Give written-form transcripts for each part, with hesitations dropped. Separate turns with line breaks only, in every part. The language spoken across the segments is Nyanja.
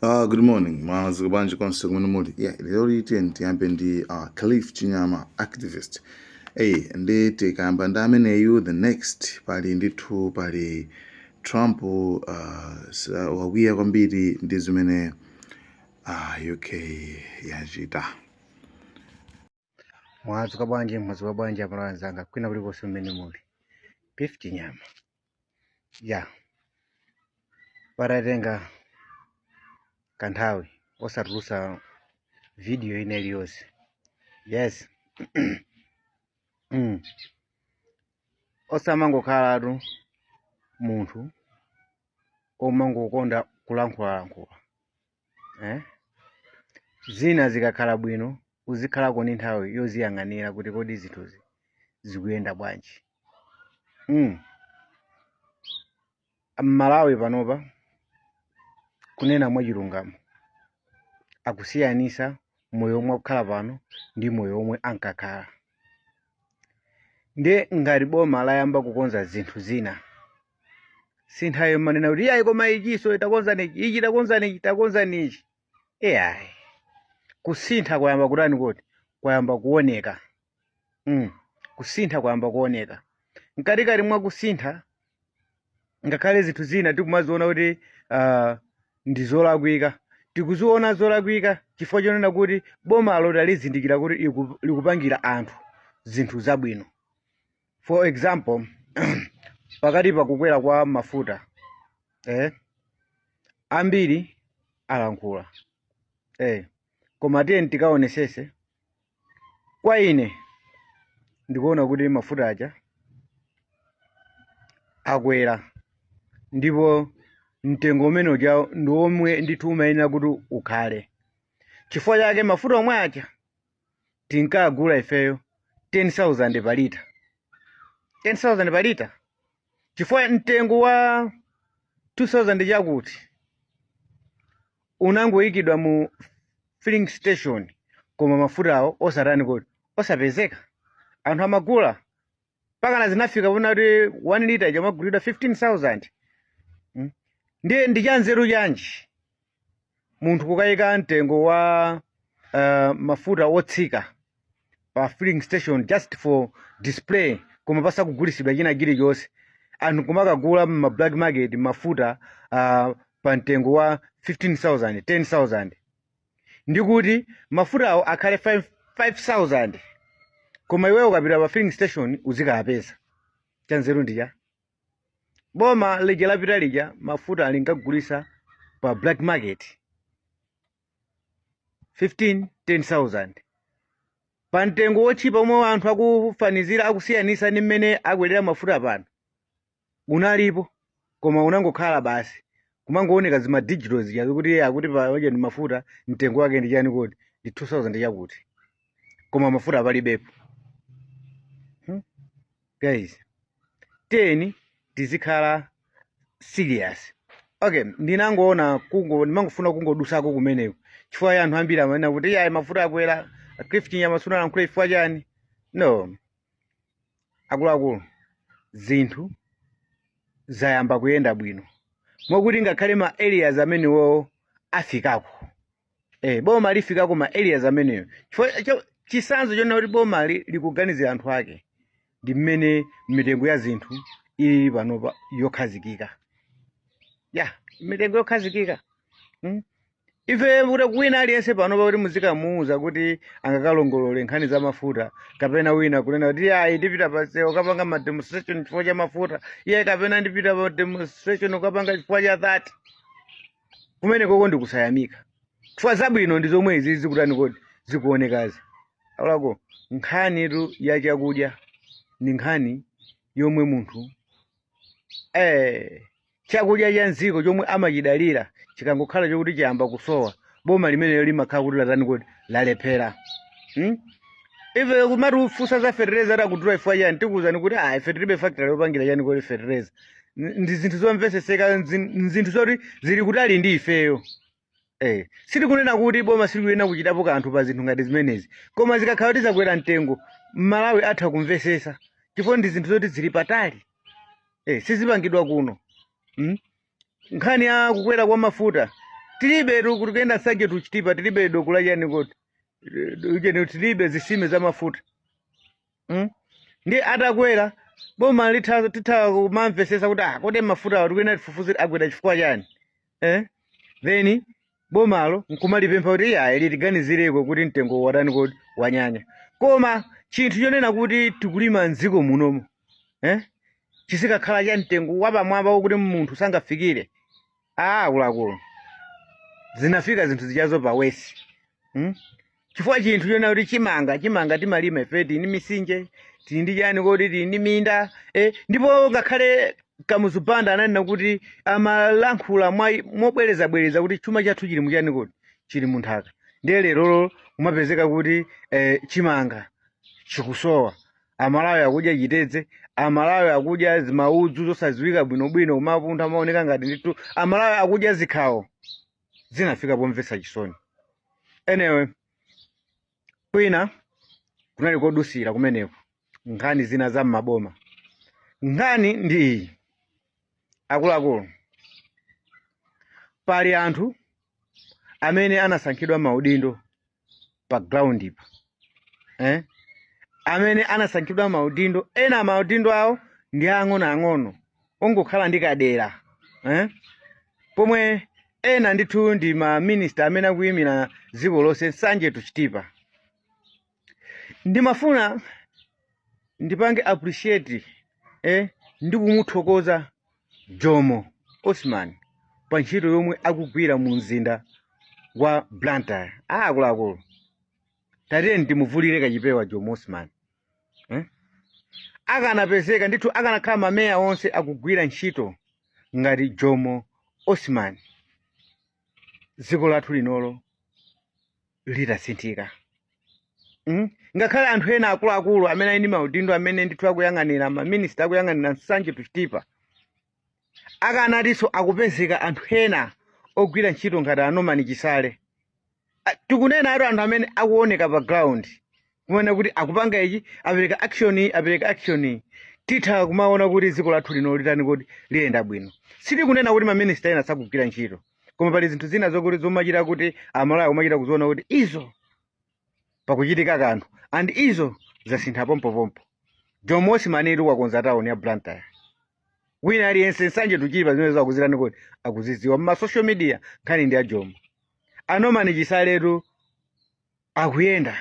Good morning. Mazi Banji konse kumene muli. Yeah, lero liti tiyambe ndi Khalif Chinyama activist. Ndi tikayamba ndi ameneyu the next pali ndithu pali Trump wakwiya kwambiri ndi zimene UK yachita.
Mwadzuka bwanji apalanzanga kwina kulikonse mmene muli. Khalif Chinyama. Yeah. Paratenga kanthawi osatulusa video ina iliyonse. Yes. Osamangokhalatu munthu omangokonda kulankhula. Zina zikakhala bwino uzikhalako ndi nthawi yoziyang'anira kuti kodi zinthuzi zikuyenda bwanji. Malawi panopa kunena mwachilungamo akusiyanisa moyo omwe akukhala pano ndi moyo omwe ankakhala. Nde ngati boma layamba kukonza zinthu zina si nthawi yomanena kuti iyayi koma ichiso takonzani ichi. Iyayi kusintha kwayamba kutani kuti kwayamba kuoneka. Kusintha kwayamba kuoneka. Mkatikati mwa kusintha ngakhale zinthu zina tikumaziona kuti ndi zolakwika. Tikuziona zolakwika chifukwa chonena kuti boma loti alizindikira kuti likupangira anthu zinthu zabwino. For example, pakati pakukwera kwa mafuta ambiri alankhula. Koma tiye tikaonesese kwa ine ndikuona kuti mafuta aja akwera ndipo mtengo umene uja ndi omwe ndithu umayenera kuti ukhale. Chifukwa chake mafuta omwe aja tinkagula ifeyo 10,000 pa lita. 10,000 pa lita. Chifukwa mtengo wa 2,000 chakuti unangoyikidwa mu filling station koma mafutawo osatani kuti osapezeka. Anthu amagula pakana zinafika pona kuti 1 lita chamagulidwa 15,000. Ndiye ndichanzeru chanji munthu kukayika mtengo wa mafuta wotsika pa filling station just for display koma pasakugulisidwa china chilichonse. Anthu kumakagula ma black market mafuta pa mtengo wa 15,000, 10,000. Ndikuti mafutawo akhale 5,000 koma iweyo ukapita pa filling station uzikapeza. Chanzeru ndicha. Boma lija lapita lija mafuta alinkagulisa pa black market 15, 10,000. Pa mtengo wochipa omwe anthu akufanizira akusiyanisa ndi mmene akwerera mafuta pano unalipo koma unangokhala basi kumangooneka zima digital zija kuti akuti paja ndi mafuta mtengo wake ndi chani kodi ndi 2,000 chakuti koma mafuta palibepo. Guys, tizikhala serious. Okay, ndinangoona ndimangofuna kungodusako kumeneko chifukwa anthu ambiri amanena kuti iyayi mafuta akwera. Khalif Chinyama sunalankhule chifukwa chani? No. Akuluakulu zinthu zayamba kuyenda bwino mwakuti ngakhale ma areas amenewo afikako. Boma lifikako ma areas amenewo chifukwa chisanzo chona kuti boma likuganizira anthu ake ndi mmene mitengo ya zinthu ili panopa yokhazikika. Mitengo yokhazikika. Ife kuti wina aliyense panopa kuti muzikamuuza kuti angakalongolole nkhani za mafuta kapena wina kunena kuti ayi ndipita pasewo kapanga ma demonstration chifukwa cha mafuta, iye kapena ndipita pa demonstration kapanga chifukwa cha that. Kumene koko ndikusayamika. Chifukwa zabwino ndi zomwe izi zikutani kodi zikuonekazi. Alako nkhani tu ya chakudya ndi nkhani yomwe munthu chakudya cha nziko chomwe amachidalira chikangokhala chokuti chiyamba kusowa boma limeneyo limakhala kuti latani kodi lalephera. Ife kumatifunsa za fertilizer akudula ifwa chani tikuwuzani kuti ife tilibe factory yopangira chani kodi fertilizer. Ndi zinthu zomveseseka zinthu zoti zili kutali ndi ifeyo. Sitikunena kuti boma silikuyenera kuchitapo kanthu pa zinthu ngati zimenezi koma zikakhala kuti zakwera mtengo Malawi atha kumvesesa chifukwa ndi zinthu zoti zili patali. Sizipangidwa kuno. Nkhani ya kukwera kwa mafuta tilibe kuti kuyenda sanje tuchitipa tilibe doko la chani kuti ujeni tilibe zisime za mafuta ndi atakwera boma titha kumamvesesa kuti kodi mafuta tikuyenda tifufuze agwera chifukwa chani then bomalo nkumalipempha kuti ili tiganizireko kuti mtengo watani kodi wanyanya. Koma chinthu chonena kuti tikulima mdziko munomo chisikakhala cha mtengo wapamwamba wokuti munthu sangafikire akuluakulu zinafika zinthu zichazo pa wesi chifukwa chinthu chonena kuti chimanga timalima ife tini misinje tini ndi chani kodi tini ndi minda ndipo ngakhale Kamuzubanda ananena kuti amalankhula mobwereza kuti chuma chathu chili muchani kodi chili munthaka. Ndiye lero kumapezeka kuti chimanga chikusowa, amalawi akudya chitedze, amalawi akudya zimaudzu zosadziwika bwinobwino kumapuntha maoneka ngati ndithu amalawi akudya zikhawo zinafika pomvetsa chisoni. Anyway, kwina kunali kodusira kumeneko nkhani zina za maboma. Nkhani ndi iyi akuluakulu, pali anthu amene anasankhidwa maudindo pa ground ipa amene anasankhidwa maudindo, ena maudindo awo ndi ang'onoang'ono ongokhala ndi kadera pomwe ena ndithu ndi ma minister amene akuyimira dziko lonse nsanje tuchitipa. Ndimafuna ndipange appreciate ndi kumuthokoza Jomo Osman pa ntchito yomwe akugwira mu mzinda wa Blantyre. Akuluakulu tatiye ndimuvulire kachipewa Jomo Osman akanapezeka ndithu akanakhala mameya onse akugwira ntchito ngati Jomo Osman, dziko lathu linolo litasinthika. Ngakhale anthu ena akuluakulu amene ali ndi maudindo amene ndithu akuyang'anira maminista akuyang'anira nsanje tuchitipa akanatinso akupezeka anthu ena ogwira ntchito ngati Norman Chisale. Tikunena anthu amene akuoneka pa ground kumene kuti akupanga ichi apereka action titha kumaona kuti dziko lathu lino litani kodi liyenda bwino. Sitikunena kuti maminista ena sakugwira ntchito, koma pali zinthu zina zokuti zomachita kuti amalawi kumachita kuziona kuti izo pakuchitika kanthu and izo zasintha pompopompo. Jomo Osman ili wakonza town ya Blantyre. Wina aliyense nsanje tuchipa zimene zakuzirani kodi akuziziwa ma social media nkhani ndi a Jomo. Norman Chisaletu akuyenda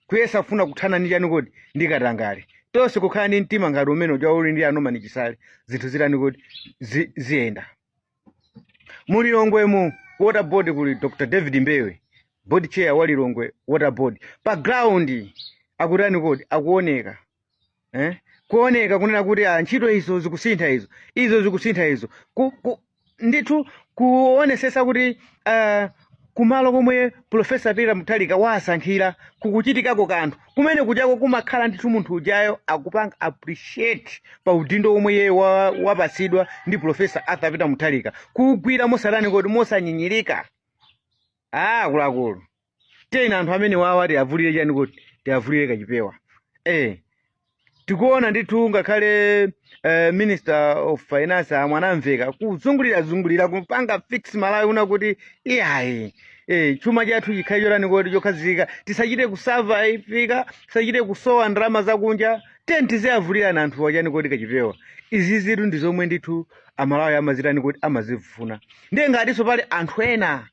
kuyesa kufuna kuthana ndi chani kodi ndi Katangale. Tonse kukhala ndi mtima ngati umene uja uli ndi Norman Chisale zinthu zitani kodi ziyenda. Muli Lilongwemu water board kuli Dr. David Mbewe, board chair wa Lilongwe water board. Pa ground akutani kodi akuoneka kuoneka kunena kuti ntchito izo zikusintha izo zikusintha izo ndithu kuonesesa kuti kumalo komwe Professor Peter Mutharika wasankhira kukuchitikako kanthu kumene kuchako kumakhala ndithu munthu ujayo akupanga appreciate pa udindo omwe yeye wapasidwa ndi Professor Arthur Peter Mutharika kugwira mosatani kodi mosanyinyirika. Akuluakulu tena anthu amene wawa tiavulire chani kodi tiavulire kachipewa. Tikuona ndithu ngakhale Minister of Finance amwanamveka kuzungulira kupanga fix Malawi una kuti iyayi chuma chathu chikhale chotani kodi chokhazika tisachite kusurvive tisachite kusowa ndalama zakunja tiziavulirana anthu wachani kodi kachipewa. Izi zitu ndi zomwe ndithu amalawi amazitani kodi amazifuna. Ndiye ngatinso pali anthu ena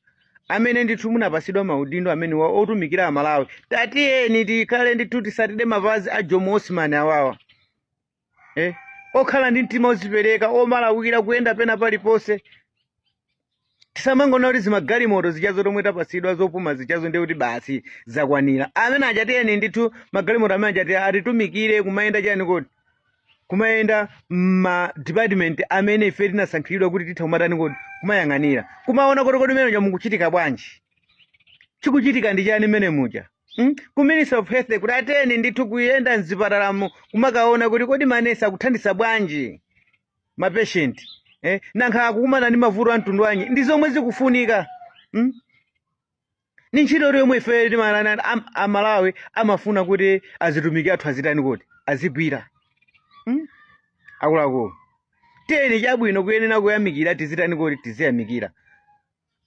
amene ndithu munapasidwa maudindo amene otumikira amalawi tatiyeni tikhale ndithu tisatide mapazi a Jomo Osman awawa okhala ndi mtima ozipereka omalawira kuyenda pena paliponse. Tisamangona kuti zimagalimoto zichazo tomwe tapasidwa zopuma zichazo ndi kuti basi zakwanira. Amene achatiyeni ndithu magalimoto amene atitumikire kumayenda chani kodi kumayenda ma department amene ife tinasankhiridwa kuti titha kumatani kodi kumayang'anira kumaona kodi mene mukuchitika bwanji chikuchitika ndi chani mene muja ku Ministry of Health kuti ateni ndithu kuyenda mzipatalamo kumakaona kuti kodi manesi akuthandiza bwanji ma patient nankha akukumana ndi mavuto a mtundu wanji ndi zomwe zikufunika. Ni ntchito yomwe ife timalana amalawi amafuna kuti azitumiki athu azitani kodi azigwira. Akuluakulu tiyeni chabwino kuyenera kuyamikira tizitani kodi tiziyamikira.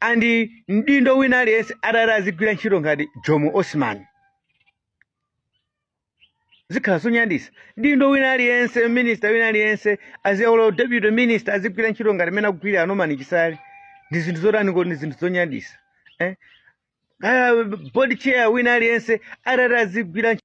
andi mdindo wina aliyense azigwira ntchito ngati Jomo Osman zikhala zonyadisa. Mdindo wina aliyense, minister wina aliyense, aziyaula deputy minister azigwira ntchito ngati mena kugwira Anomani Chisale. Ndi zinthu zotani kodi ndi zinthu zonyadisa. Board chair wina aliyense azigwira